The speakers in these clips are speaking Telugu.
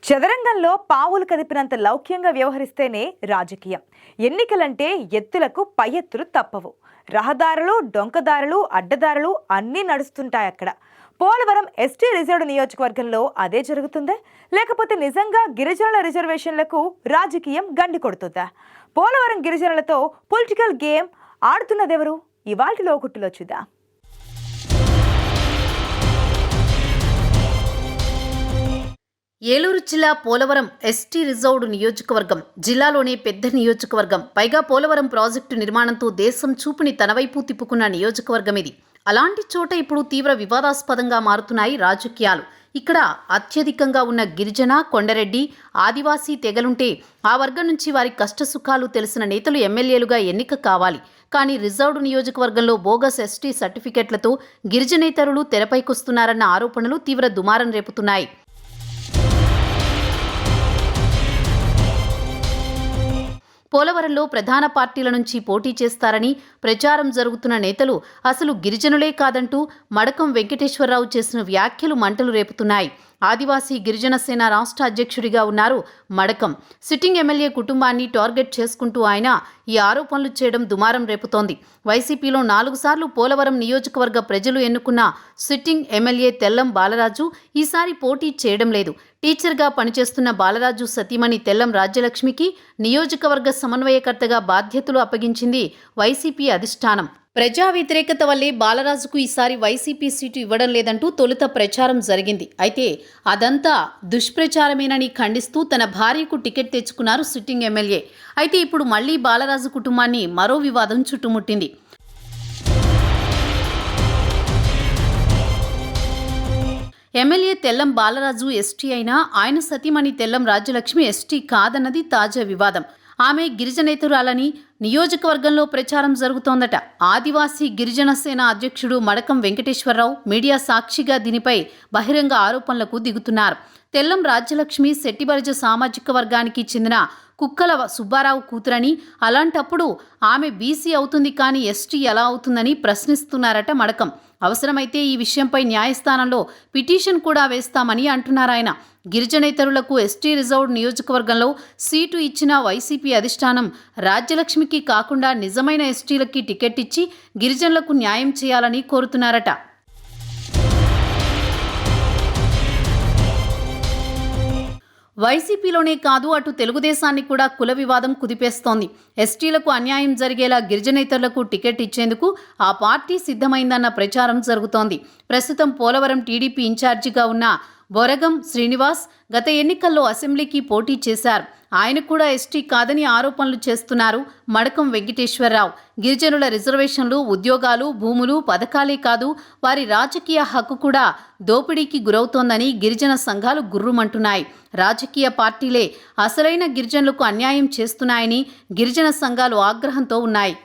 చదరంగంలో పావులు కదిపినంత లౌక్యంగా వ్యవహరిస్తేనే రాజకీయం. ఎన్నికలంటే ఎత్తులకు పై ఎత్తులు తప్పవు. రహదారులు, డొంకదారులు, అడ్డదారులు అన్నీ నడుస్తుంటాయి అక్కడ. పోలవరం ఎస్టీ రిజర్వ్డ్ నియోజకవర్గంలో అదే జరుగుతుందా, లేకపోతే నిజంగా గిరిజనుల రిజర్వేషన్లకు రాజకీయం గండి కొడుతుందా? పోలవరం గిరిజనులతో పొలిటికల్ గేమ్ ఆడుతున్నదెవరు? ఇవాల్టి లోకుట్టులో చూద్దాం. ఏలూరు జిల్లా పోలవరం ఎస్టీ రిజర్వ్డ్ నియోజకవర్గం జిల్లాలోనే పెద్ద నియోజకవర్గం. పైగా పోలవరం ప్రాజెక్టు నిర్మాణంతో దేశం చూపుని తనవైపు తిప్పుకున్న నియోజకవర్గం ఇది. అలాంటి చోట ఇప్పుడు తీవ్ర వివాదాస్పదంగా మారుతున్నాయి రాజకీయాలు. ఇక్కడ అత్యధికంగా ఉన్న గిరిజన, కొండరెడ్డి, ఆదివాసీ తెగలుంటే ఆ వర్గం నుంచి వారి కష్టసుఖాలు తెలిసిన నేతలు ఎమ్మెల్యేలుగా ఎన్నిక కావాలి. కానీ రిజర్వ్డ్ నియోజకవర్గంలో బోగస్ ఎస్టీ సర్టిఫికెట్లతో గిరిజనేతరులు తెరపైకొస్తున్నారన్న ఆరోపణలు తీవ్ర దుమారం రేపుతున్నాయి. పోలవరంలో ప్రధాన పార్టీల నుంచి పోటీ చేస్తారని ప్రచారం జరుగుతున్న నేతలు అసలు గిరిజనులే కాదంటూ మడకం వెంకటేశ్వరరావు చేసిన వ్యాఖ్యలు మంటలు రేపుతున్నాయి. ఆదివాసీ గిరిజన సేన రాష్ట్ర అధ్యక్షుడిగా ఉన్నారు మడకం. సిట్టింగ్ ఎమ్మెల్యే కుటుంబాన్ని టార్గెట్ చేసుకుంటూ ఆయన ఈ ఆరోపణలు చేయడం దుమారం రేపుతోంది. వైసీపీలో 4 సార్లు పోలవరం నియోజకవర్గ ప్రజలు ఎన్నుకున్న సిట్టింగ్ ఎమ్మెల్యే తెల్లం బాలరాజు ఈసారి పోటీ చేయడం లేదు. టీచర్గా పనిచేస్తున్న బాలరాజు సతీమణి తెల్లం రాజ్యలక్ష్మికి నియోజకవర్గ సమన్వయకర్తగా బాధ్యతలు అప్పగించింది వైసీపీ అధిష్టానం. ప్రజా వ్యతిరేకత వల్లే బాలరాజుకు ఈసారి వైసీపీ సీటు ఇవ్వడం లేదంటూ తొలుత ప్రచారం జరిగింది. అయితే అదంతా దుష్ప్రచారమేనని ఖండిస్తూ తన భార్యకు టికెట్ తెచ్చుకున్నారు సిట్టింగ్ ఎమ్మెల్యే. అయితే ఇప్పుడు మళ్లీ బాలరాజు కుటుంబాన్ని మరో వివాదం చుట్టుముట్టింది. ఎమ్మెల్యే తెల్లం బాలరాజు ఎస్టీ అయినా ఆయన సతీమణి తెల్లం రాజ్యలక్ష్మి ఎస్టీ కాదన్నది తాజా వివాదం. ఆమె గిరిజనేతరురాలని నియోజకవర్గంలో ప్రచారం జరుగుతోందట. ఆదివాసీ గిరిజన సేన అధ్యక్షుడు మడకం వెంకటేశ్వరరావు మీడియా సాక్షిగా దీనిపై బహిరంగ ఆరోపణలకు దిగుతున్నారు. తెల్లం రాజ్యలక్ష్మి శెట్టిబరిజ సామాజిక వర్గానికి చెందిన కుక్కల సుబ్బారావు కూతురని, అలాంటప్పుడు ఆమె బీసీ అవుతుంది కానీ ఎస్టీ ఎలా అవుతుందని ప్రశ్నిస్తున్నారట మడకం. అవసరమైతే ఈ విషయంపై న్యాయస్థానంలో పిటిషన్ కూడా వేస్తామని అంటున్నారాయన. గిరిజనేతరులకు ఎస్టీ రిజర్వ్డ్ నియోజకవర్గంలో సీటు ఇచ్చిన వైసీపీ అధిష్టానం రాజ్యలక్ష్మికి కాకుండా నిజమైన ఎస్టీలకి టికెట్ ఇచ్చి గిరిజనులకు న్యాయం చేయాలని కోరుతున్నారట. వైసీపీలోనే కాదు, అటు తెలుగుదేశాన్ని కూడా కుల వివాదం కుదిపేస్తోంది. ఎస్టీలకు అన్యాయం జరిగేలా గిరిజనేతరులకు టికెట్ ఇచ్చేందుకు ఆ పార్టీ సిద్ధమైందన్న ప్రచారం జరుగుతోంది. ప్రస్తుతం పోలవరం టీడీపీ ఇన్ఛార్జిగా ఉన్న బొరగం శ్రీనివాస్ గత ఎన్నికల్లో అసెంబ్లీకి పోటీ చేశారు. ఆయన కూడా ఎస్టీ కాదని ఆరోపణలు చేస్తున్నారు మడకం వెంకటేశ్వరరావు. గిరిజనుల రిజర్వేషన్లు, ఉద్యోగాలు, భూములు, పథకాలే కాదు వారి రాజకీయ హక్కు కూడా దోపిడీకి గురవుతోందని గిరిజన సంఘాలు గుర్రుమంటున్నాయి. రాజకీయ పార్టీలే అసలైన గిరిజనులకు అన్యాయం చేస్తున్నాయని గిరిజన సంఘాలు ఆగ్రహంతో ఉన్నాయి.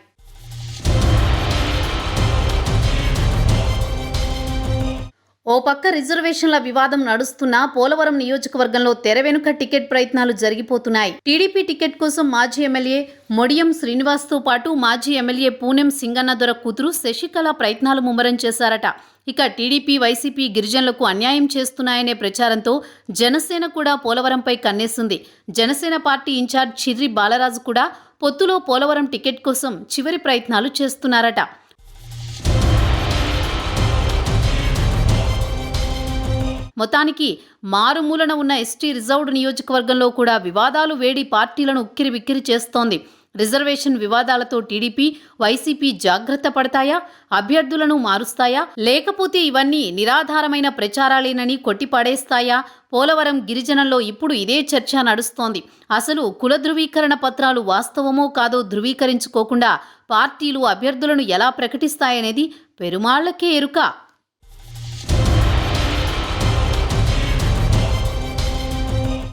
ఓ పక్క రిజర్వేషన్ల వివాదం నడుస్తున్నా పోలవరం నియోజకవర్గంలో తెర వెనుక టికెట్ ప్రయత్నాలు జరిగిపోతున్నాయి. టీడీపీ టికెట్ కోసం మాజీ ఎమ్మెల్యే మొడియం శ్రీనివాస్తో పాటు మాజీ ఎమ్మెల్యే పూనెం సింగన్నదొర కూతురు శశికళ ప్రయత్నాలు ముమ్మరం చేశారట. ఇక టీడీపీ, వైసీపీ గిరిజనులకు అన్యాయం చేస్తున్నాయనే ప్రచారంతో జనసేన కూడా పోలవరంపై కన్నేసింది. జనసేన పార్టీ ఇన్ఛార్జ్ చిర్రి బాలరాజు కూడా పొత్తులో పోలవరం టికెట్ కోసం చివరి ప్రయత్నాలు చేస్తున్నారట. మొత్తానికి మారుమూలన ఉన్న ఎస్టీ రిజర్వ్డ్ నియోజకవర్గంలో కూడా వివాదాలు వేడి పార్టీలను ఉక్కిరిబిక్కిరి చేస్తోంది. రిజర్వేషన్ వివాదాలతో టీడీపీ, వైసీపీ జాగ్రత్త పడతాయా? అభ్యర్థులను మారుస్తాయా? లేకపోతే ఇవన్నీ నిరాధారమైన ప్రచారాలేనని కొట్టిపడేస్తాయా? పోలవరం గిరిజనంలో ఇప్పుడు ఇదే చర్చ నడుస్తోంది. అసలు కుల ధృవీకరణ పత్రాలు వాస్తవమో కాదో ధృవీకరించుకోకుండా పార్టీలు అభ్యర్థులను ఎలా ప్రకటిస్తాయనేది పెరుమాళ్లకే ఎరుక.